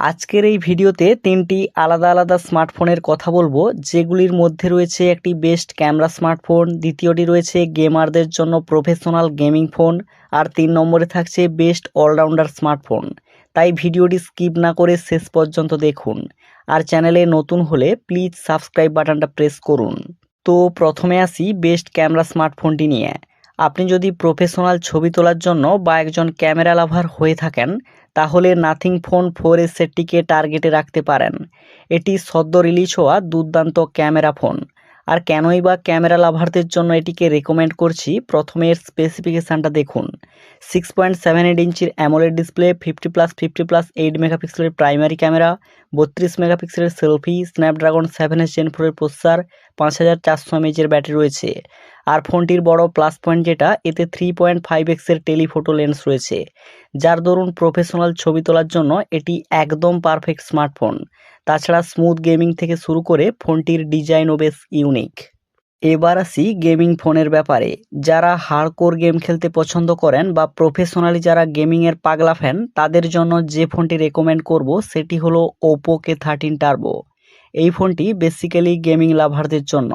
আজকের এই ভিডিওতে তিনটি আলাদা আলাদা স্মার্টফোনের কথা বলবো, যেগুলির মধ্যে রয়েছে একটি বেস্ট ক্যামেরা স্মার্টফোন, দ্বিতীয়টি রয়েছে গেমারদের জন্য প্রফেশনাল গেমিং ফোন, আর 3 নম্বরে থাকছে বেস্ট অলরাউন্ডার স্মার্টফোন। তাই ভিডিওটি স্কিপ না করে শেষ পর্যন্ত দেখুন। আর চ্যানেলে নতুন হলে প্লিজ সাবস্ক্রাইব বাটনটা প্রেস করুন। তো প্রথমে আসি বেস্ট ক্যামেরা স্মার্টফোনটি নিয়ে। আপনি যদি প্রফেশনাল ছবি তোলার জন্য বা একজন ক্যামেরা লাভার হয়ে থাকেন, তাহলে নাথিং ফোন 4S সেটটিকে টার্গেটে রাখতে পারেন। এটি সদ্য রিলিজ হওয়া দুর্দান্ত ক্যামেরা ফোন। আর কেনই বা ক্যামেরা লাভারদের জন্য এটিকে রেকমেন্ড করছি, প্রথমে এর স্পেসিফিকেশানটা দেখুন। 6.78 ইঞ্চির অ্যামোলেড ডিসপ্লে, 50+50+8 মেগাপিক্সেলের প্রাইমারি ক্যামেরা, 32 মেগাপিক্সেলের সেলফি, স্ন্যাপড্রাগন 7S Gen 4 এর প্রসেসর, 5400 mAh ব্যাটারি রয়েছে। আর ফোনটির বড় প্লাস পয়েন্ট যেটা, এতে 3.5x এর টেলিফোটো লেন্স রয়েছে, যার দরুন প্রফেশনাল ছবি তোলার জন্য এটি একদম পারফেক্ট স্মার্টফোন। তাছাড়া স্মুথ গেমিং থেকে শুরু করে ফোনটির ডিজাইনও বেশ ইউনিক। এবার আসি গেমিং ফোনের ব্যাপারে। যারা হার্ডকোর গেম খেলতে পছন্দ করেন বা প্রফেশনালি যারা গেমিংয়ের পাগলা ফ্যান, তাদের জন্য যে ফোনটি রেকমেন্ড করব সেটি হলো ওপো K13 টার্বো। এই ফোনটি বেসিক্যালি গেমিং লাভারদের জন্য,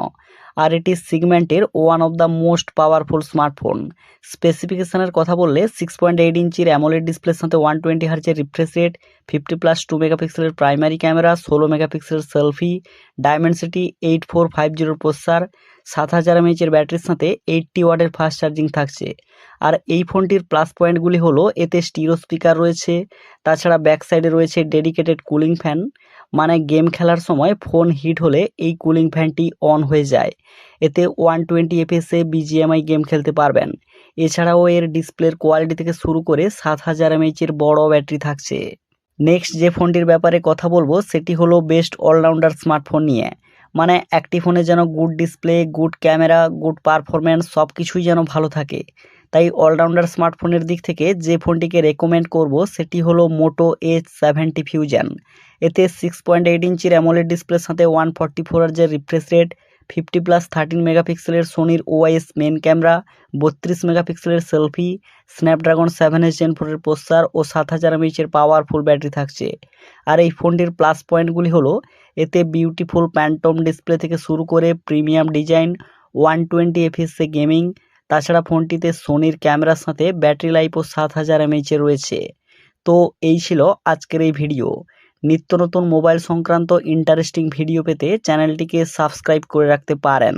আর এটি সিগমেন্টের one of the most powerful smartphone. স্পেসিফিকেশনের কথা বললে 6.8 ইঞ্চির অ্যামোলেড ডিসপ্লের সাথে 120 হার্জের রিফ্রেশ রেট, 50+2 মেগাপিক্সেলের প্রাইমারি ক্যামেরা, 16 মেগাপিক্সেলের সেলফি, ডায়মেনসিটি 8450 প্রসেসর, 7000 mAh ব্যাটারির সাথে 80 ওয়াটের ফাস্ট চার্জিং থাকছে। আর এই ফোনটির প্লাস পয়েন্টগুলি হলো, এতে স্টিরিও স্পিকার রয়েছে, তাছাড়া ব্যাক সাইডে রয়েছে ডেডিকেটেড কুলিং ফ্যান, মানে গেম খেলার সময় ফোন হিট হলে এই কুলিং ফ্যানটি অন হয়ে যায়। এতে 120 FPS BGMI গেম খেলতে পারবেন। এছাড়াও এর ডিসপ্লের কোয়ালিটি থেকে শুরু করে 7000 mAh বড় ব্যাটারি থাকছে। নেক্সট যে ফোনটির ব্যাপারে কথা বলবো সেটি হলো বেস্ট অলরাউন্ডার স্মার্টফোন নিয়ে। মানে একটি ফোনে যেন good display, good camera, good performance সব কিছুই যেন ভালো থাকে। তাই অলরাউন্ডার স্মার্টফোনের দিক থেকে যে ফোনটিকে রেকমেন্ড করব সেটি হলো মোটো H70 ফিউশন। এতে 6.8 ইঞ্চির অ্যামোলেড ডিসপ্লের সাথে 144 হার্জের রিফ্রেশ রেট, 50+13 মেগাপিক্সেলের সোনির OIS মেন ক্যামেরা, 32 মেগাপিক্সেলের সেলফি, স্ন্যাপড্রাগন 7S Gen 4 এর প্রসেসর ও 7000 mAh পাওয়ারফুল ব্যাটারি থাকছে। আর এই ফোনটির প্লাস পয়েন্টগুলি হলো, এতে বিউটিফুল প্যান্টম ডিসপ্লে থেকে শুরু করে প্রিমিয়াম ডিজাইন, 120 FPS গেমিং, তাছাড়া ফোনটিতে সোনির ক্যামেরার সাথে ব্যাটারি লাইফও 7000 mAh রয়েছে। তো এই ছিল আজকের এই ভিডিও। নিত্য নতুন মোবাইল সংক্রান্ত ইন্টারেস্টিং ভিডিও পেতে চ্যানেলটিকে সাবস্ক্রাইব করে রাখতে পারেন।